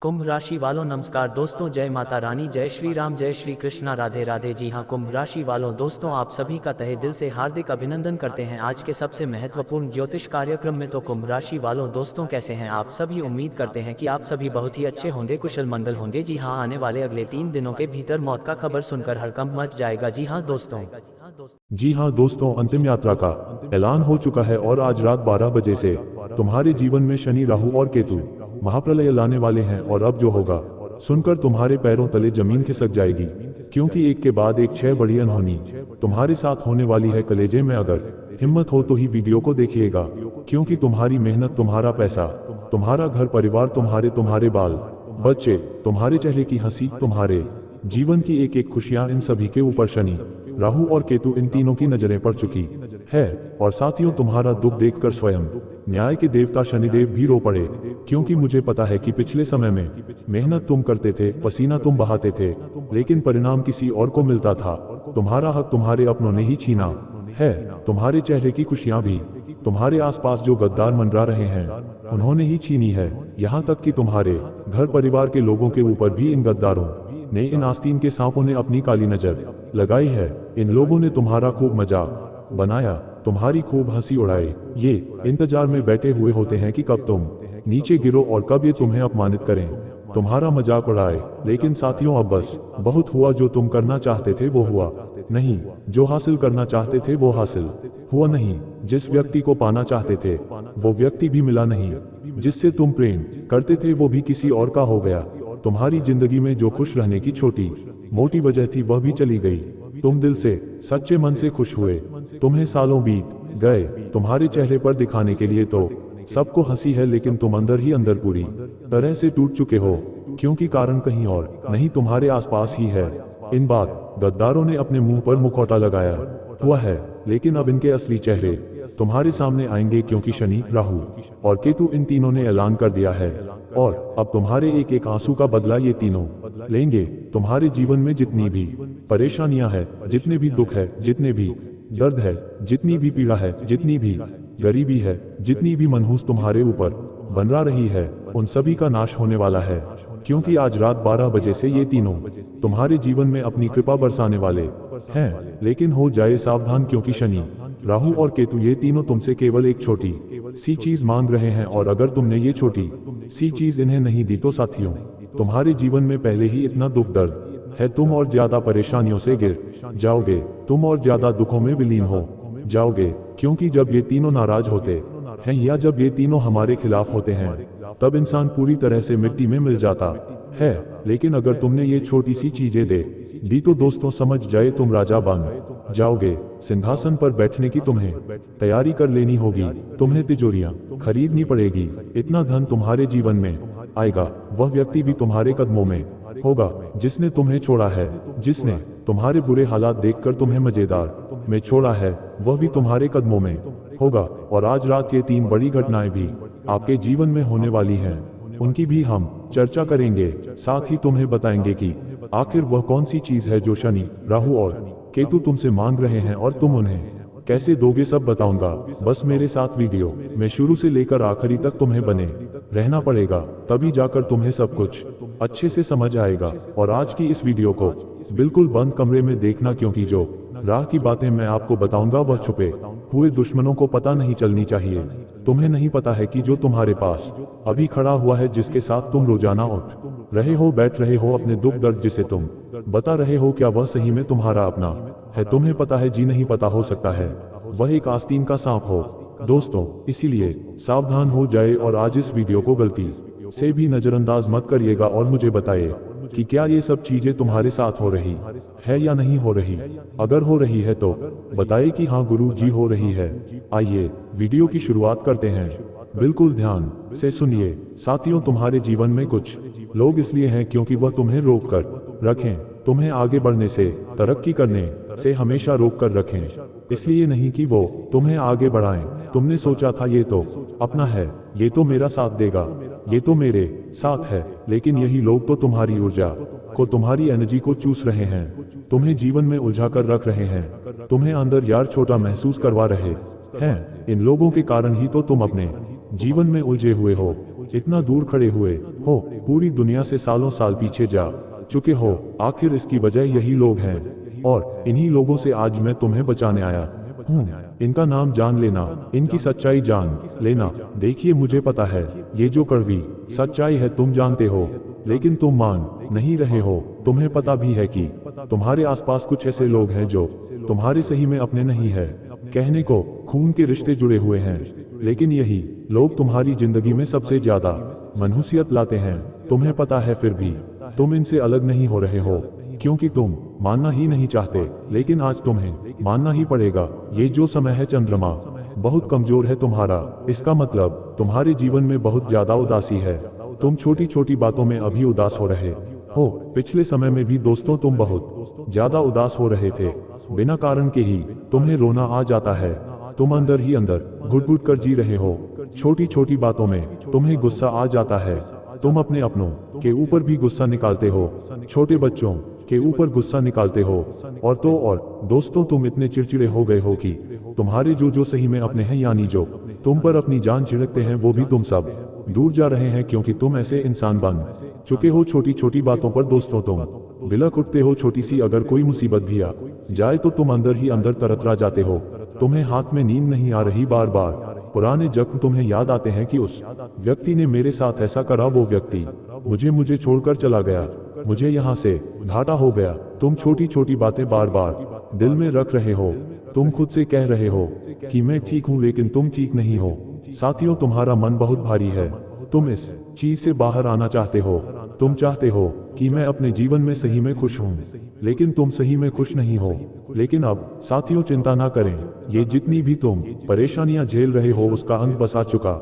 कुंभ राशि वालों नमस्कार दोस्तों, जय माता रानी, जय श्री राम, जय श्री कृष्णा, राधे राधे। जी हाँ, कुंभ राशि वालों दोस्तों, आप सभी का तहे दिल से हार्दिक अभिनंदन करते हैं आज के सबसे महत्वपूर्ण ज्योतिष कार्यक्रम में। तो कुंभ राशि वालों दोस्तों, कैसे हैं आप सभी? उम्मीद करते हैं कि आप सभी बहुत ही अच्छे होंगे, कुशल मंगल होंगे। जी हाँ, आने वाले अगले 3 दिनों के भीतर मौत का खबर सुनकर हड़कंप मच जाएगा। जी हाँ दोस्तों, अंतिम यात्रा का ऐलान हो चुका है और आज रात 12 बजे से तुम्हारे जीवन में शनि, राहु और केतु महाप्रलय लाने वाले हैं। और अब जो होगा सुनकर तुम्हारे पैरों तले जमीन खिसक जाएगी, क्योंकि एक के बाद एक 6 बड़ी अनहोनी तुम्हारे साथ होने वाली है। कलेजे में अगर हिम्मत हो तो ही वीडियो को देखिएगा, क्योंकि तुम्हारी मेहनत, तुम्हारा पैसा, तुम्हारा घर परिवार, तुम्हारे बाल बच्चे, तुम्हारे चेहरे की हंसी, तुम्हारे जीवन की एक एक खुशियां, इन सभी के ऊपर शनि, राहु और केतु, इन तीनों की नजरें पड़ चुकी है। और साथियों, तुम्हारा दुख देखकर स्वयं न्याय के देवता शनिदेव भी रो पड़े, क्योंकि मुझे पता है कि पिछले समय में मेहनत तुम करते थे, पसीना तुम बहाते थे, लेकिन परिणाम किसी और को मिलता था। तुम्हारा हक तुम्हारे अपनों ने ही छीना है। तुम्हारे चेहरे की खुशियां भी तुम्हारे आसपास जो गद्दार मंडरा रहे हैं उन्होंने ही छीनी है। यहाँ तक कि तुम्हारे घर परिवार के लोगों के ऊपर भी इन गद्दारों ने, इन आस्तीन के सांपों ने अपनी काली नजर लगाई है। इन लोगों ने तुम्हारा खूब मजाक बनाया, तुम्हारी खूब हंसी उड़ाई। ये इंतजार में बैठे हुए होते हैं कि कब तुम नीचे गिरो और कब ये तुम्हें अपमानित करें, तुम्हारा मजाक उड़ाए। लेकिन साथियों, अब बस बहुत हुआ। जो तुम करना चाहते थे वो हुआ नहीं, जो हासिल करना चाहते थे वो हासिल हुआ नहीं, जिस व्यक्ति को पाना चाहते थे वो व्यक्ति भी मिला नहीं, जिससे तुम प्रेम करते थे वो भी किसी और का हो गया। तुम्हारी जिंदगी में जो खुश रहने की छोटी मोटी वजह थी वह भी चली गई। तुम दिल से, सच्चे मन से खुश हुए, तुम्हें सालों बीत गए। तुम्हारे चेहरे पर दिखाने के लिए तो सबको हंसी है, लेकिन तुम अंदर ही अंदर पूरी तरह से टूट चुके हो, क्योंकि कारण कहीं और नहीं, तुम्हारे आसपास ही है। इन बात गद्दारों ने अपने मुंह पर मुखौटा लगाया हुआ है, लेकिन अब इनके असली चेहरे तुम्हारे सामने आएंगे, क्योंकि शनि, राहु और केतु, इन तीनों ने ऐलान कर दिया है। और अब तुम्हारे एक एक आंसू का बदला ये तीनों लेंगे। तुम्हारे जीवन में जितनी भी परेशानियां हैं, जितने भी दुख है, जितने भी दर्द है, जितनी भी पीड़ा है, जितनी भी गरीबी है, जितनी भी मनहूस तुम्हारे ऊपर बनरा रही है, उन सभी का नाश होने वाला है। क्योंकि आज रात 12 बजे से ये तीनों तुम्हारे जीवन में अपनी कृपा बरसाने वाले हैं। लेकिन हो जाए सावधान, क्योंकि शनि, राहु और केतु, ये तीनों तुमसे केवल एक छोटी सी चीज मांग रहे हैं। और अगर तुमने ये छोटी सी चीज इन्हें नहीं दी तो साथियों, तुम्हारे जीवन में पहले ही इतना दुख दर्द है, तुम और ज्यादा परेशानियों से गिर जाओगे, तुम और ज्यादा दुखों में विलीन हो जाओगे। क्योंकि जब ये तीनों नाराज होते हैं, या जब ये तीनों हमारे खिलाफ होते हैं, तब इंसान पूरी तरह से मिट्टी में मिल जाता है। लेकिन अगर तुमने ये छोटी सी चीजें दे दी तो दोस्तों, समझ जाए तुम राजा बन जाओगे। सिंहासन पर बैठने की तुम्हें तैयारी कर लेनी होगी, तुम्हें तिजोरियां खरीदनी पड़ेगी। इतना धन तुम्हारे जीवन में आएगा, वह व्यक्ति भी तुम्हारे कदमों में होगा जिसने तुम्हें छोड़ा है, जिसने तुम्हारे बुरे हालात देखकर तुम्हें मजेदार में छोड़ा है, वह भी तुम्हारे कदमों में होगा। और आज रात ये 3 बड़ी घटनाएं भी आपके जीवन में होने वाली हैं, उनकी भी हम चर्चा करेंगे। साथ ही तुम्हें बताएंगे कि आखिर वह कौन सी चीज है जो शनि, राहु और केतु तुमसे मांग रहे हैं, और तुम उन्हें कैसे दोगे, सब बताऊंगा। बस मेरे साथ वीडियो में शुरू से लेकर आखिरी तक तुम्हें बने रहना पड़ेगा, तभी जाकर तुम्हें सब कुछ अच्छे से समझ आएगा। और आज की इस वीडियो को बिल्कुल बंद कमरे में देखना, क्योंकि जो राह की बातें मैं आपको बताऊंगा वह छुपे हुए दुश्मनों को पता नहीं चलनी चाहिए। तुम्हें नहीं पता है कि जो तुम्हारे पास अभी खड़ा हुआ है, जिसके साथ तुम रोजाना उठ रहे हो, बैठ रहे हो, अपने दुख दर्द जिसे तुम बता रहे हो, क्या वह सही में तुम्हारा अपना है? तुम्हें पता है? जी नहीं पता। हो सकता है वह एक आस्तीन का सांप हो दोस्तों, इसीलिए सावधान हो जाए। और आज इस वीडियो को गलती से भी नजरअंदाज मत करिएगा और मुझे बताइए कि क्या ये सब चीजें तुम्हारे साथ हो रही है या नहीं हो रही। अगर हो रही है तो बताइए कि हाँ गुरु जी हो रही है। आइए वीडियो की शुरुआत करते हैं, बिल्कुल ध्यान से सुनिए। साथियों, तुम्हारे जीवन में कुछ लोग इसलिए हैं क्योंकि वह तुम्हें रोक कर रखें, तुम्हें आगे बढ़ने से, तरक्की करने से हमेशा रोक कर रखें। इसलिए नहीं कि वो तुम्हें आगे बढ़ाएं। तुमने सोचा था ये तो अपना है, ये तो मेरा साथ देगा, ये तो मेरे साथ है, लेकिन यही लोग तो तुम्हारी ऊर्जा को, तुम्हारी एनर्जी को चूस रहे हैं, तुम्हें जीवन में उलझा कर रख रहे हैं, तुम्हें अंदर यार छोटा महसूस करवा रहे हैं। इन लोगों के कारण ही तो तुम अपने जीवन में उलझे हुए हो, इतना दूर खड़े हुए हो, पूरी दुनिया से सालों साल पीछे जा चुके हो। आखिर इसकी वजह यही लोग हैं और इन्हीं लोगों से आज मैं तुम्हें बचाने आया हूँ। इनका नाम जान लेना, इनकी सच्चाई जान लेना। देखिए, मुझे पता है ये जो कड़वी सच्चाई है तुम जानते हो, लेकिन तुम मान नहीं रहे हो। तुम्हें पता भी है कि तुम्हारे आसपास कुछ ऐसे लोग हैं जो तुम्हारे सही में अपने नहीं है। कहने को खून के रिश्ते जुड़े हुए हैं, लेकिन यही लोग तुम्हारी जिंदगी में सबसे ज्यादा मनहूसियत लाते हैं। तुम्हें पता है, फिर भी तुम इनसे अलग नहीं हो रहे हो, क्योंकि तुम मानना ही नहीं चाहते, लेकिन आज तुम्हें मानना ही पड़ेगा। ये जो समय है चंद्रमा बहुत कमजोर है तुम्हारा। इसका मतलब तुम्हारे जीवन में बहुत ज्यादा उदासी है। तुम छोटी छोटी बातों में अभी उदास हो रहे हो। पिछले समय में भी दोस्तों तुम बहुत ज्यादा उदास हो रहे थे, बिना कारण के ही तुम्हें रोना आ जाता है। तुम अंदर ही अंदर घुट-घुट कर जी रहे हो। छोटी छोटी बातों में तुम्हें गुस्सा आ जाता है। तुम अपने अपनों के ऊपर भी गुस्सा निकालते हो, छोटे बच्चों के ऊपर गुस्सा निकालते हो, और तो और दोस्तों तुम इतने चिड़चिड़े हो गए हो कि तुम्हारे जो सही में अपने हैं, यानी जो तुम पर अपनी जान छिड़कते हैं, वो भी तुम सब दूर जा रहे हैं, क्योंकि तुम ऐसे इंसान बन चुके हो। छोटी छोटी बातों पर दोस्तों तुम बिलख उठते हो। छोटी सी अगर कोई मुसीबत भी आ जाए तो तुम अंदर ही अंदर तरतरा जाते हो। तुम्हें हाथ में नींद नहीं आ रही। बार बार पुराने जख्म तुम्हें याद आते हैं कि उस व्यक्ति ने मेरे साथ ऐसा करा, वो व्यक्ति मुझे छोड़कर चला गया, मुझे यहाँ से घाटा हो गया। तुम छोटी छोटी बातें बार बार दिल में रख रहे हो। तुम खुद से कह रहे हो कि मैं ठीक हूँ, लेकिन तुम ठीक नहीं हो। साथियों, तुम्हारा मन बहुत भारी है। तुम इस चीज से बाहर आना चाहते हो। तुम चाहते हो कि मैं अपने जीवन में सही में खुश हूँ, लेकिन तुम सही में खुश नहीं हो। लेकिन अब साथियों, चिंता ना करें, ये जितनी भी तुम परेशानियां झेल रहे हो उसका अंत बस आ चुका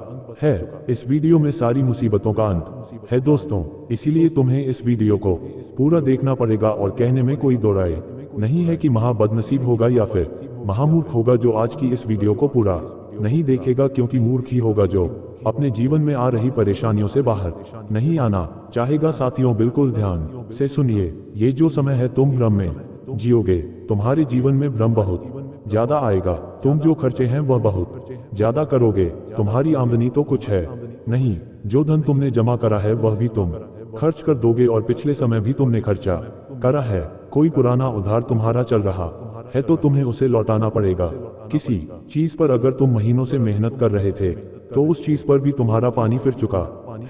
है। इस वीडियो में सारी मुसीबतों का अंत है दोस्तों, इसीलिए तुम्हें इस वीडियो को पूरा देखना पड़ेगा। और कहने में कोई दो राय नहीं है कि महा बदनसीब होगा या फिर महामूर्ख होगा जो आज की इस वीडियो को पूरा नहीं देखेगा, क्योंकि मूर्ख ही होगा जो अपने जीवन में आ रही परेशानियों से बाहर नहीं आना चाहेगा। साथियों, बिल्कुल ध्यान से सुनिए। ये जो समय है तुम भ्रम में जियोगे। तुम्हारे जीवन में भ्रम बहुत ज्यादा आएगा। तुम जो खर्चे हैं वह बहुत ज्यादा करोगे। तुम्हारी आमदनी तो कुछ है नहीं, जो धन तुमने जमा करा है वह भी तुम खर्च कर दोगे, और पिछले समय भी तुमने खर्चा करा है। कोई पुराना उधार तुम्हारा चल रहा है तो तुम्हें उसे लौटाना पड़ेगा। किसी चीज पर अगर तुम महीनों से मेहनत कर रहे थे तो उस चीज पर भी तुम्हारा पानी फिर चुका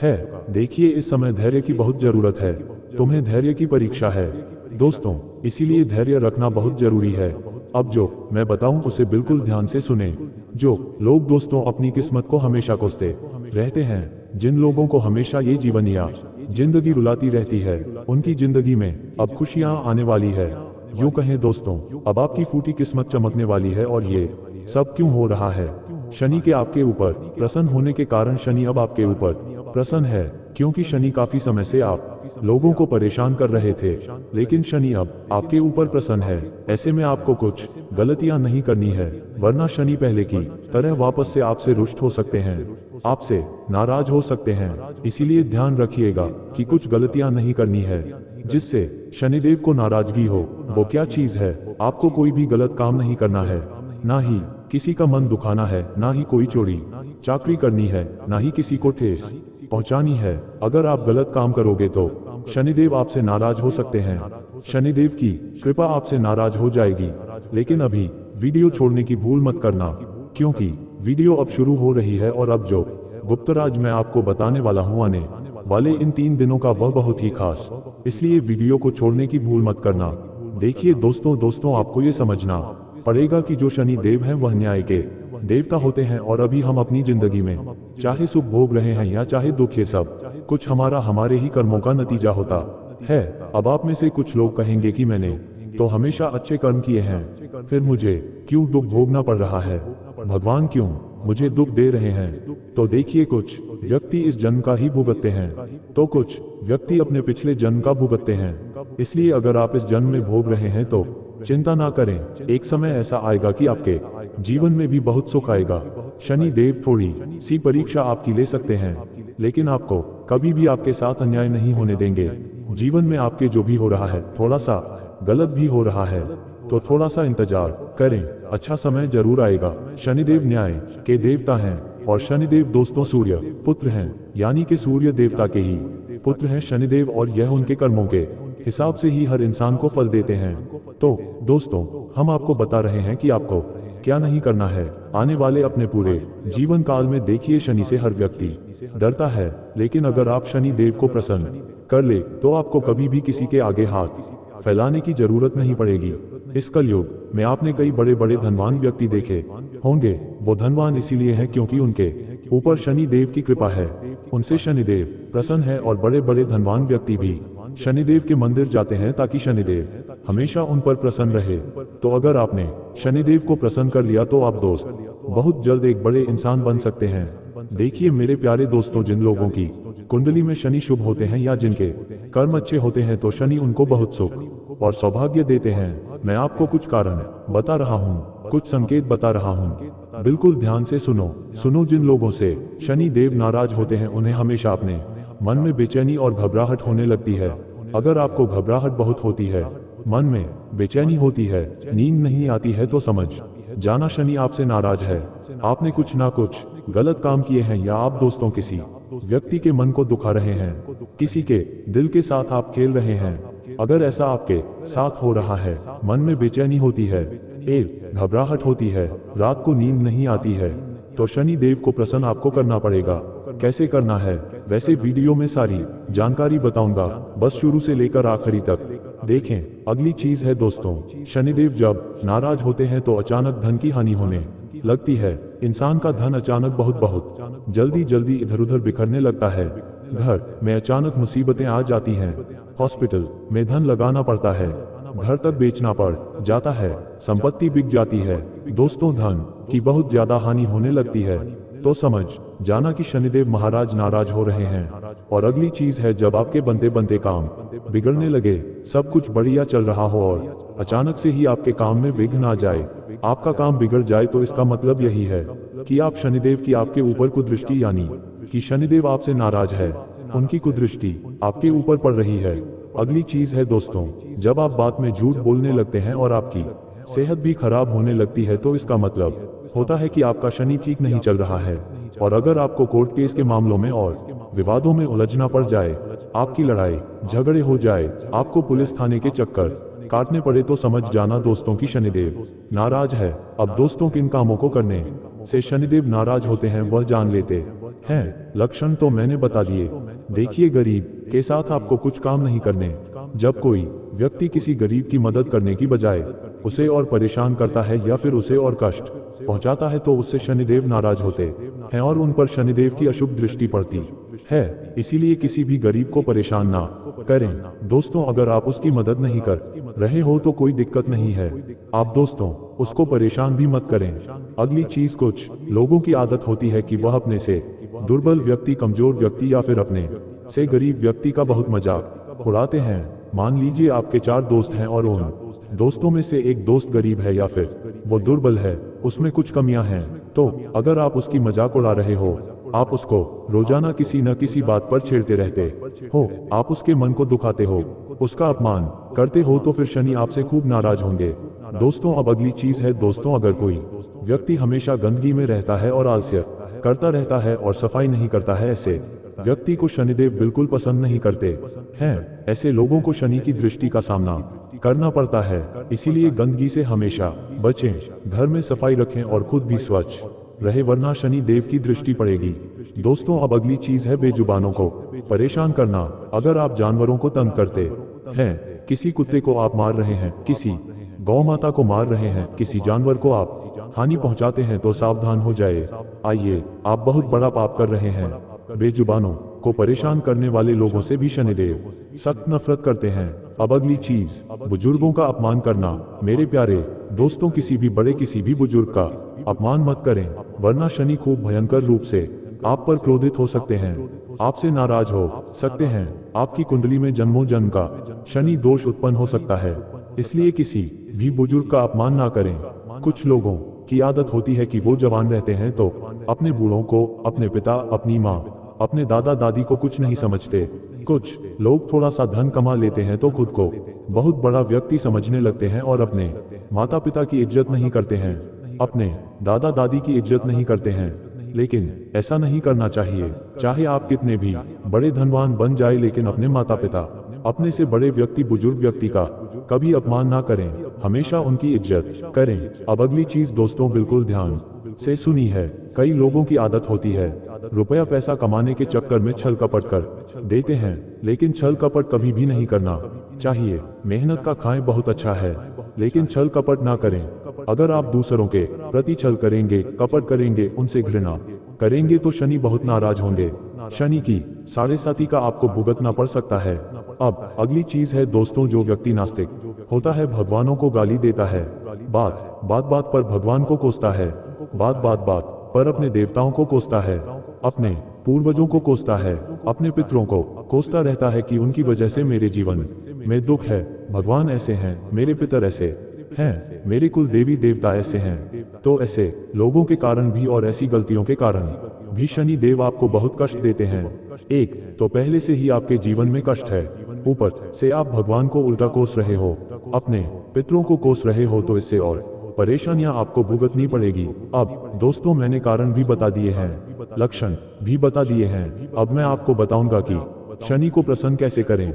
है। देखिए, इस समय धैर्य की बहुत जरूरत है। तुम्हें धैर्य की परीक्षा है दोस्तों, इसीलिए धैर्य रखना बहुत जरूरी है। अब जो मैं बताऊं उसे बिल्कुल ध्यान से सुने। जो लोग दोस्तों अपनी किस्मत को हमेशा कोसते रहते हैं, जिन लोगों को हमेशा ये जीवन या जिंदगी रुलाती रहती है, उनकी जिंदगी में अब खुशियां आने वाली है। यूं कहें दोस्तों, अब आपकी फूटी किस्मत चमकने वाली है। और ये सब क्यों हो रहा है? शनि के आपके ऊपर प्रसन्न होने के कारण शनि अब आपके ऊपर प्रसन्न है, क्योंकि शनि काफी समय से आप लोगों को परेशान कर रहे थे, लेकिन शनि अब आपके ऊपर प्रसन्न है। ऐसे में आपको कुछ गलतियां नहीं करनी है, वरना शनि पहले की तरह वापस से आपसे रुष्ट हो सकते हैं, आपसे नाराज हो सकते हैं। इसीलिए ध्यान रखिएगा कि कुछ गलतियां नहीं करनी है जिससे शनिदेव को नाराजगी हो। वो क्या चीज है? आपको कोई भी गलत काम नहीं करना है, ना ही किसी का मन दुखाना है, ना ही कोई चोरी चाकरी करनी है, ना ही किसी को ठेस पहुंचानी है। अगर आप गलत काम करोगे तो शनिदेव आपसे नाराज हो सकते हैं। शनिदेव की कृपा आपसे नाराज हो जाएगी। लेकिन अभी वीडियो छोड़ने की भूल मत करना, क्योंकि वीडियो अब शुरू हो रही है और अब जो गुप्तराज मैं आपको बताने वाला हूं आने वाले इन 3 दिनों का वह बहुत ही खास, इसलिए वीडियो को छोड़ने की भूल मत करना। देखिए दोस्तों, आपको ये समझना पड़ेगा कि जो शनि देव हैं वह न्याय के देवता होते हैं, और अभी हम अपनी जिंदगी में चाहे सुख भोग रहे हैं या चाहे दुख, ये सब कुछ हमारे ही कर्मों का नतीजा होता है। अब आप में से कुछ लोग कहेंगे कि मैंने तो हमेशा अच्छे कर्म किए हैं, फिर मुझे क्यों दुख भोगना पड़ रहा है? भगवान क्यों मुझे दुख दे रहे हैं? तो देखिए, कुछ व्यक्ति इस जन्म का ही भुगतते हैं, तो कुछ व्यक्ति अपने पिछले जन्म का भुगतते हैं। इसलिए अगर आप इस जन्म में भोग रहे हैं तो चिंता ना करें, एक समय ऐसा आएगा कि आपके जीवन में भी बहुत सुख आएगा। शनि देव थोड़ी सी परीक्षा आपकी ले सकते हैं, लेकिन आपको कभी भी आपके साथ अन्याय नहीं होने देंगे। जीवन में आपके जो भी हो रहा है, थोड़ा सा गलत भी हो रहा है, तो थोड़ा सा इंतजार करें, अच्छा समय जरूर आएगा। शनिदेव न्याय के देवता हैं, और शनिदेव दोस्तों सूर्य पुत्र हैं, यानी कि सूर्य देवता के ही पुत्र हैं शनिदेव और यह उनके कर्मों के हिसाब से ही हर इंसान को फल देते हैं। तो दोस्तों, हम आपको बता रहे हैं कि आपको क्या नहीं करना है। आने वाले अपने पूरे जीवन काल में देखिए, शनि से हर व्यक्ति डरता है, लेकिन अगर आप शनि देव को प्रसन्न कर ले तो आपको कभी भी किसी के आगे हाथ फैलाने की जरूरत नहीं पड़ेगी। इस कलयुग में आपने कई बड़े बड़े धनवान व्यक्ति देखे होंगे। वो धनवान इसीलिए हैं क्योंकि उनके ऊपर शनि देव की कृपा है, उनसे शनिदेव प्रसन्न है। और बड़े बड़े धनवान व्यक्ति भी शनिदेव के मंदिर जाते हैं ताकि शनिदेव हमेशा उन पर प्रसन्न रहे। तो अगर आपने शनिदेव को प्रसन्न कर लिया तो आप दोस्त बहुत जल्द एक बड़े इंसान बन सकते हैं। देखिए मेरे प्यारे दोस्तों, जिन लोगों की कुंडली में शनि शुभ होते हैं या जिनके कर्म अच्छे होते हैं तो शनि उनको बहुत सुख और सौभाग्य देते हैं। मैं आपको कुछ कारण बता रहा हूँ, कुछ संकेत बता रहा हूँ, बिल्कुल ध्यान से सुनो। जिन लोगों से शनि देव नाराज होते हैं उन्हें हमेशा अपने मन में बेचैनी और घबराहट होने लगती है। अगर आपको घबराहट बहुत होती है, मन में बेचैनी होती है, नींद नहीं आती है तो समझ जाना शनि आपसे नाराज है। आपने कुछ ना कुछ गलत काम किए हैं या आप दोस्तों किसी व्यक्ति के मन को दुखा रहे हैं, किसी के दिल के साथ आप खेल रहे हैं। अगर ऐसा आपके साथ हो रहा है, मन में बेचैनी होती है, एक घबराहट होती है, रात को नींद नहीं आती है, तो शनि देव को प्रसन्न आपको करना पड़ेगा। कैसे करना है वैसे वीडियो में सारी जानकारी बताऊंगा, बस शुरू से लेकर आखिरी तक देखें। अगली चीज है दोस्तों, शनिदेव जब नाराज होते हैं तो अचानक धन की हानि होने लगती है। इंसान का धन अचानक बहुत जल्दी इधर उधर बिखरने लगता है। घर में अचानक मुसीबतें आ जाती हैं, हॉस्पिटल में धन लगाना पड़ता है, घर तक बेचना पड़ जाता है, संपत्ति बिक जाती है। दोस्तों, धन की बहुत ज्यादा हानि होने लगती है तो समझ जाना कि शनिदेव महाराज नाराज हो रहे हैं। और अगली चीज है, जब आपके बनते बनते काम बिगड़ने लगे, सब कुछ बढ़िया चल रहा हो और अचानक से ही आपके काम में विघ्न आ जाए, आपका काम बिगड़ जाए, तो इसका मतलब यही है कि आप शनिदेव की आपके ऊपर कुदृष्टि, यानी कि शनिदेव आपसे नाराज है, उनकी कुदृष्टि आपके ऊपर पड़ रही है। अगली चीज है दोस्तों, जब आप बात में झूठ बोलने लगते हैं और आपकी सेहत भी खराब होने लगती है तो इसका मतलब होता है कि आपका शनि ठीक नहीं चल रहा है। और अगर आपको कोर्ट केस के मामलों में और विवादों में उलझना पड़ जाए, आपकी लड़ाई झगड़े हो जाए, आपको पुलिस थाने के चक्कर काटने पड़े, तो समझ जाना दोस्तों की शनिदेव नाराज है। अब दोस्तों, किन कामों को करने से शनिदेव नाराज होते हैं वह जान लेते हैं। लक्षण तो मैंने बता दिए। देखिए, गरीब के साथ आपको कुछ काम नहीं करने। जब कोई व्यक्ति किसी गरीब की मदद करने की बजाय उसे और परेशान करता है या फिर उसे और कष्ट पहुंचाता है तो उससे शनिदेव नाराज होते हैं और उन पर शनिदेव की अशुभ दृष्टि पड़ती है। इसीलिए किसी भी गरीब को परेशान ना करें। दोस्तों, अगर आप उसकी मदद नहीं कर रहे हो तो कोई दिक्कत नहीं है, आप दोस्तों उसको परेशान भी मत करें। अगली चीज, कुछ लोगों की आदत होती है कि वह अपने से दुर्बल व्यक्ति, कमजोर व्यक्ति या फिर अपने से गरीब व्यक्ति का बहुत मजाक उड़ाते हैं। मान लीजिए आपके 4 दोस्त हैं और उन दोस्तों में से एक दोस्त गरीब है या फिर वो दुर्बल है, उसमें कुछ कमियां हैं, तो अगर आप उसकी मजाक उड़ा रहे हो, आप उसको रोजाना किसी न किसी बात पर छेड़ते रहते हो, आप उसके मन को दुखाते हो, उसका अपमान करते हो, तो फिर शनि आपसे खूब नाराज होंगे। दोस्तों, अब अगली चीज है दोस्तों, अगर कोई व्यक्ति हमेशा गंदगी में रहता है और आलस्य करता रहता है और सफाई नहीं करता है, ऐसे व्यक्ति को शनिदेव बिल्कुल पसंद नहीं करते हैं। ऐसे लोगों को शनि की दृष्टि का सामना करना पड़ता है, इसीलिए गंदगी से हमेशा बचें, घर में सफाई रखें और खुद भी स्वच्छ रहे, वरना शनि देव की दृष्टि पड़ेगी। दोस्तों, अब अगली चीज है बेजुबानों को परेशान करना। अगर आप जानवरों को तंग करते हैं, किसी कुत्ते को आप मार रहे हैं, किसी गौ माता को मार रहे हैं, किसी जानवर को आप हानि पहुंचाते हैं, तो सावधान हो जाए। आइए, आप बहुत बड़ा पाप कर रहे हैं। बेजुबानों को परेशान करने वाले लोगों से भी शनिदेव सख्त नफरत करते हैं। अब अगली चीज, बुजुर्गों का अपमान करना। मेरे प्यारे दोस्तों, किसी भी बड़े, किसी भी बुजुर्ग का अपमान मत करें, वरना शनि खूब भयंकर रूप से आप पर क्रोधित हो सकते हैं, आपसे नाराज हो सकते हैं। आपकी कुंडली में जन्मों जन्म का शनि दोष उत्पन्न हो सकता है, इसलिए किसी भी बुजुर्ग का अपमान ना करें। कुछ लोगों की आदत होती है कि वो जवान रहते हैं तो अपने बूढ़ों को, अपने पिता, अपनी माँ, अपने दादा दादी को कुछ नहीं समझते। कुछ लोग थोड़ा सा धन कमा लेते हैं तो खुद को बहुत बड़ा व्यक्ति समझने लगते हैं और अपने माता पिता की इज्जत नहीं करते हैं, अपने दादा दादी की इज्जत नहीं करते हैं। लेकिन ऐसा नहीं करना चाहिए। चाहे आप कितने भी बड़े धनवान बन जाए लेकिन अपने माता पिता, अपने से बड़े व्यक्ति, बुजुर्ग व्यक्ति का कभी अपमान ना करें, हमेशा उनकी इज्जत करें। अब अगली चीज दोस्तों बिल्कुल ध्यान से सुनी है। कई लोगों की आदत होती है रुपया पैसा कमाने के चक्कर में छल कपट कर देते हैं, लेकिन छल कपट कभी भी नहीं करना चाहिए। मेहनत का खाएं बहुत अच्छा है, लेकिन छल कपट ना करें। अगर आप दूसरों के प्रति छल करेंगे, कपट करेंगे, उनसे घृणा करेंगे तो शनि बहुत नाराज होंगे। शनि की साढ़ेसाती का आपको भुगतना पड़ सकता है। अब अगली चीज है दोस्तों, जो व्यक्ति नास्तिक होता है, भगवानों को गाली देता है, बात बात पर भगवान को कोसता है, बात पर अपने देवताओं को कोसता है, अपने पूर्वजों को कोसता है, अपने पितरों को कोसता रहता है कि उनकी वजह से मेरे जीवन में दुख है, भगवान ऐसे हैं, मेरे पितर ऐसे हैं, मेरे कुल देवी देवता ऐसे हैं। तो ऐसे लोगों के कारण भी और ऐसी गलतियों के कारण भी शनि देव आपको बहुत कष्ट देते हैं। एक तो पहले से ही आपके जीवन में कष्ट है, ऊपर से आप भगवान को उल्टा कोस रहे हो, अपने पितरों को कोस रहे हो, तो इससे और परेशानियां आपको भुगतनी पड़ेगी। अब दोस्तों मैंने कारण भी बता दिए हैं, लक्षण भी बता दिए हैं। अब मैं आपको बताऊंगा कि शनि को प्रसन्न कैसे करें।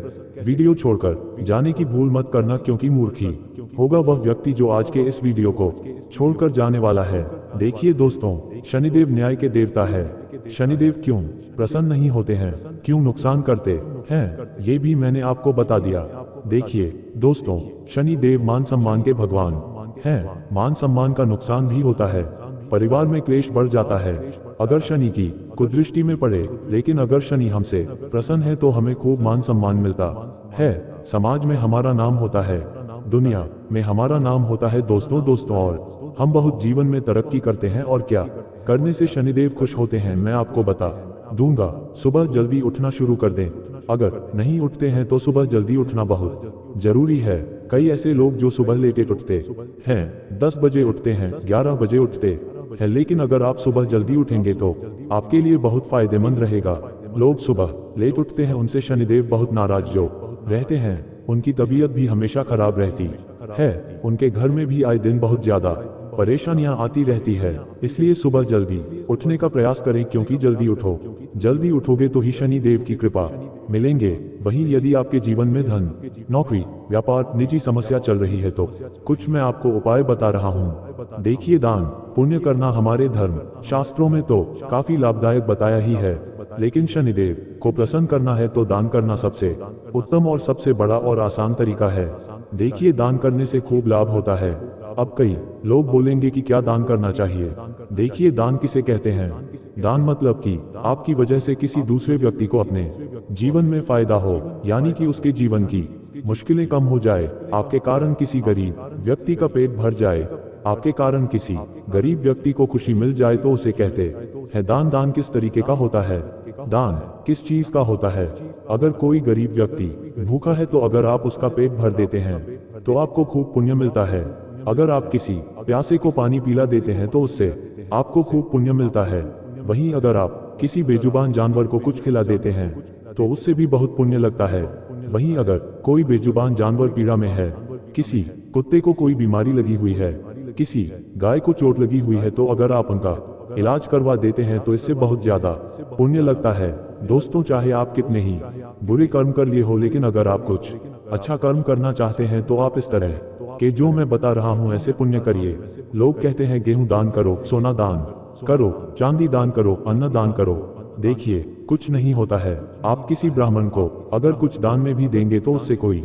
वीडियो छोड़कर जाने की भूल मत करना, क्योंकि मूर्खी होगा वह व्यक्ति जो आज के इस वीडियो को छोड़कर जाने वाला है। देखिए दोस्तों, शनिदेव न्याय के देवता है। शनिदेव क्यों प्रसन्न नहीं होते हैं, क्यों नुकसान करते हैं, ये भी मैंने आपको बता दिया। देखिए दोस्तों, शनिदेव मान सम्मान के भगवान हैं। मान सम्मान का नुकसान भी होता है, परिवार में क्लेश बढ़ जाता है अगर शनि की कुदृष्टि में पड़े। लेकिन अगर शनि हमसे प्रसन्न है तो हमें खूब मान सम्मान मिलता है, समाज में हमारा नाम होता है, दुनिया में हमारा नाम होता है दोस्तों और हम बहुत जीवन में तरक्की करते हैं। और क्या करने से शनिदेव खुश होते हैं मैं आपको बता दूंगा। सुबह जल्दी उठना शुरू कर दें। अगर नहीं उठते हैं तो सुबह जल्दी उठना बहुत जरूरी है। कई ऐसे लोग जो सुबह लेटे उठते हैं, 10 बजे उठते हैं, 11 बजे उठते हैं, लेकिन अगर आप सुबह जल्दी उठेंगे तो आपके लिए बहुत फायदेमंद रहेगा। लोग सुबह लेट उठते हैं, उनसे शनिदेव बहुत नाराज जो रहते हैं, उनकी तबीयत भी हमेशा खराब रहती है, उनके घर में भी आए दिन बहुत ज्यादा परेशानियां आती रहती है। इसलिए सुबह जल्दी उठने का प्रयास करें, क्योंकि जल्दी जल्दी उठोगे तो ही शनि देव की कृपा मिलेंगे। वहीं यदि आपके जीवन में धन, नौकरी, व्यापार, निजी समस्या चल रही है तो कुछ मैं आपको उपाय बता रहा हूँ। देखिए, दान पुण्य करना हमारे धर्म शास्त्रों में तो काफी लाभदायक बताया ही है, लेकिन शनिदेव को प्रसन्न करना है तो दान करना सबसे उत्तम और सबसे बड़ा और आसान तरीका है। देखिए, दान करने से खूब लाभ होता है। अब कई लोग बोलेंगे कि क्या दान करना चाहिए। देखिए, दान किसे कहते हैं। दान मतलब कि आपकी वजह से किसी दूसरे व्यक्ति को अपने जीवन में फायदा हो, यानी कि उसके जीवन की मुश्किलें कम हो जाए, आपके कारण किसी गरीब व्यक्ति का पेट भर जाए, आपके कारण किसी गरीब व्यक्ति को खुशी मिल जाए, तो उसे कहते हैं दान। दान किस तरीके का होता है, दान किस चीज का होता है। अगर कोई गरीब व्यक्ति भूखा है तो अगर आप उसका पेट भर देते हैं तो आपको खूब पुण्य मिलता है। अगर आप किसी प्यासे को पानी पिला देते हैं तो उससे आपको खूब पुण्य मिलता है। वहीं अगर आप किसी बेजुबान जानवर को कुछ खिला देते हैं तो उससे भी बहुत पुण्य लगता है। वहीं अगर कोई बेजुबान जानवर पीड़ा में है, किसी कुत्ते को कोई बीमारी लगी हुई है, किसी गाय को चोट लगी हुई है, तो अगर आप उनका इलाज करवा देते हैं तो इससे बहुत ज्यादा पुण्य लगता है। दोस्तों, चाहे आप कितने ही बुरे कर्म कर लिए हो, लेकिन अगर आप कुछ अच्छा कर्म करना चाहते हैं तो आप इस तरह के जो मैं बता रहा हूं ऐसे पुण्य करिए। लोग कहते हैं गेहूं दान करो, सोना दान करो, चांदी दान करो, अन्न दान करो। देखिए, कुछ नहीं होता है। आप किसी ब्राह्मण को अगर कुछ दान में भी देंगे तो उससे कोई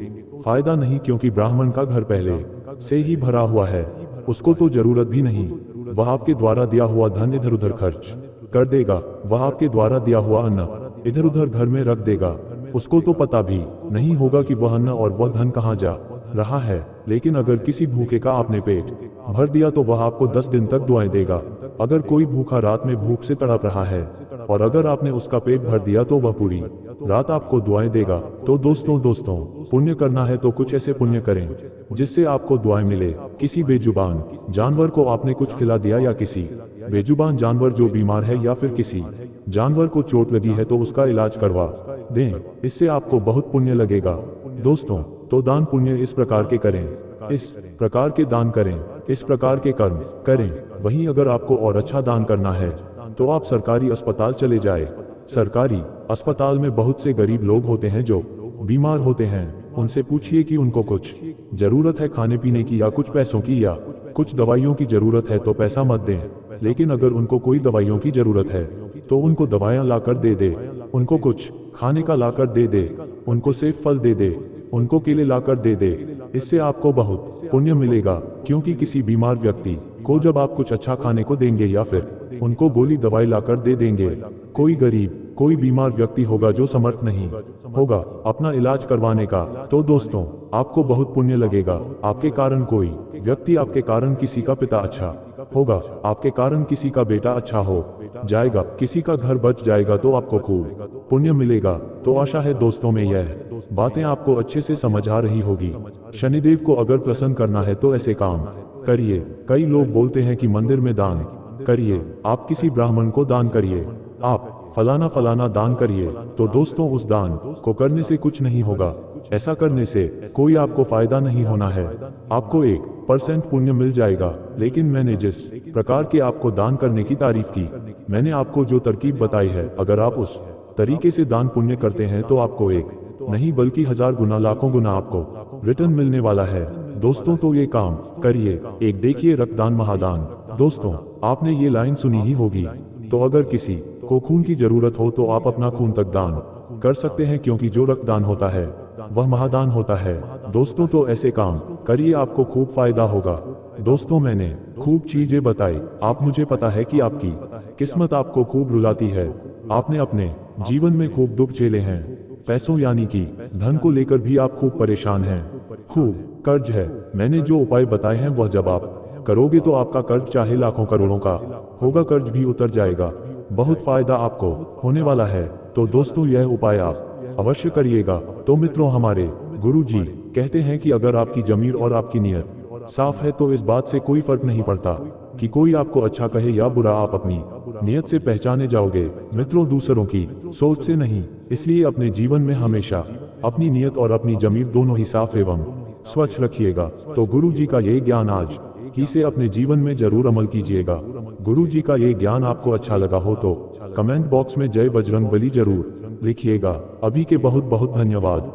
फायदा नहीं, क्योंकि ब्राह्मण का घर पहले से ही भरा हुआ है, उसको तो जरूरत भी नहीं। वह आपके द्वारा दिया हुआ धन इधर उधर खर्च कर देगा, वह आपके द्वारा दिया हुआ अन्न इधर उधर घर में रख देगा। उसको तो पता भी नहीं होगा कि वह अन्न और वह धन कहाँ जा रहा है। लेकिन अगर किसी भूखे का आपने पेट भर दिया तो वह आपको 10 दिन तक दुआएं देगा। अगर कोई भूखा रात में भूख से तड़प रहा है और अगर आपने उसका पेट भर दिया तो वह पूरी रात आपको दुआएं देगा। तो दोस्तों पुण्य करना है तो कुछ ऐसे पुण्य करें जिससे आपको दुआएं मिले। किसी बेजुबान जानवर को आपने कुछ खिला दिया, या किसी बेजुबान जानवर जो बीमार है, या फिर किसी जानवर को चोट लगी है तो उसका इलाज करवा दें, इससे आपको बहुत पुण्य लगेगा। दोस्तों, तो दान पुण्य इस प्रकार के करें, इस प्रकार के दान करें, इस प्रकार के कर्म करें। वहीं अगर आपको और अच्छा दान करना है तो आप सरकारी अस्पताल चले जाए। सरकारी अस्पताल में बहुत से गरीब लोग होते हैं जो बीमार होते हैं। उनसे पूछिए कि उनको कुछ जरूरत है खाने पीने की या कुछ पैसों की या कुछ दवाइयों की जरूरत है तो पैसा मत दें, लेकिन अगर उनको कोई दवाइयों की जरूरत है तो उनको दवाइयाँ लाकर दे दे, उनको कुछ खाने का लाकर दे दे, उनको सेब फल दे दे, उनको केले लाकर दे दे। इससे आपको बहुत पुण्य मिलेगा, क्योंकि किसी बीमार व्यक्ति को जब आप कुछ अच्छा खाने को देंगे या फिर उनको गोली दवाई लाकर दे देंगे, कोई गरीब कोई बीमार व्यक्ति होगा जो समर्थ नहीं होगा अपना इलाज करवाने का, तो दोस्तों आपको बहुत पुण्य लगेगा। आपके कारण कोई व्यक्ति, आपके कारण किसी का पिता अच्छा होगा, आपके कारण किसी का बेटा अच्छा हो जाएगा, किसी का घर बच जाएगा, तो आपको खूब पुण्य मिलेगा। तो आशा है दोस्तों में यह बातें आपको अच्छे से समझ आ रही होगी। शनिदेव को अगर प्रसन्न करना है तो ऐसे काम करिए। कई लोग बोलते हैं कि मंदिर में दान करिए, आप किसी ब्राह्मण को दान करिए, आप फलाना फलाना दान करिए। तो दोस्तों उस दान को करने से कुछ नहीं होगा, ऐसा करने से कोई आपको फायदा नहीं होना है, आपको 1% पुण्य मिल जाएगा। लेकिन मैंने जिस प्रकार के आपको दान करने की तारीफ की, मैंने आपको जो तरकीब बताई है, अगर आप उस तरीके से दान पुण्य करते हैं तो आपको 1 नहीं बल्कि 1000 गुना लाखों गुना आपको रिटर्न मिलने वाला है। दोस्तों तो ये काम करिए। एक देखिए रक्तदान महादान। दोस्तों आपने ये लाइन सुनी ही होगी, तो अगर किसी को खून की जरूरत हो तो आप अपना खून तक दान कर सकते हैं, क्योंकि जो रक्तदान होता है वह महादान होता है। दोस्तों तो ऐसे काम करिए, आपको खूब फायदा होगा। दोस्तों मैंने खूब चीजें बताई, आप मुझे पता है कि आपकी किस्मत आपको खूब रुलाती है, आपने अपने जीवन में खूब दुख झेले हैं, पैसों यानी कि धन को लेकर भी आप खूब परेशान हैं, खूब कर्ज है। मैंने जो उपाय बताए हैं वह जब आप करोगे तो आपका कर्ज चाहे लाखों करोड़ों का होगा, कर्ज भी उतर जाएगा, बहुत फायदा आपको होने वाला है। तो दोस्तों यह उपाय आप अवश्य करिएगा। तो मित्रों हमारे गुरु जी कहते हैं कि अगर आपकी जमीर और आपकी नीयत साफ है तो इस बात से कोई फर्क नहीं पड़ता कि कोई आपको अच्छा कहे या बुरा, आप अपनी नीयत से पहचाने जाओगे। मित्रों दूसरों की सोच से नहीं, इसलिए अपने जीवन में हमेशा अपनी नीयत और अपनी जमीर दोनों ही साफ एवं स्वच्छ रखिएगा। तो गुरु जी का ये ज्ञान आज ही से अपने जीवन में जरूर अमल कीजिएगा। गुरु जी का ये ज्ञान आपको अच्छा लगा हो तो कमेंट बॉक्स में जय बजरंगबली जरूर लिखिएगा। अभी के बहुत बहुत धन्यवाद।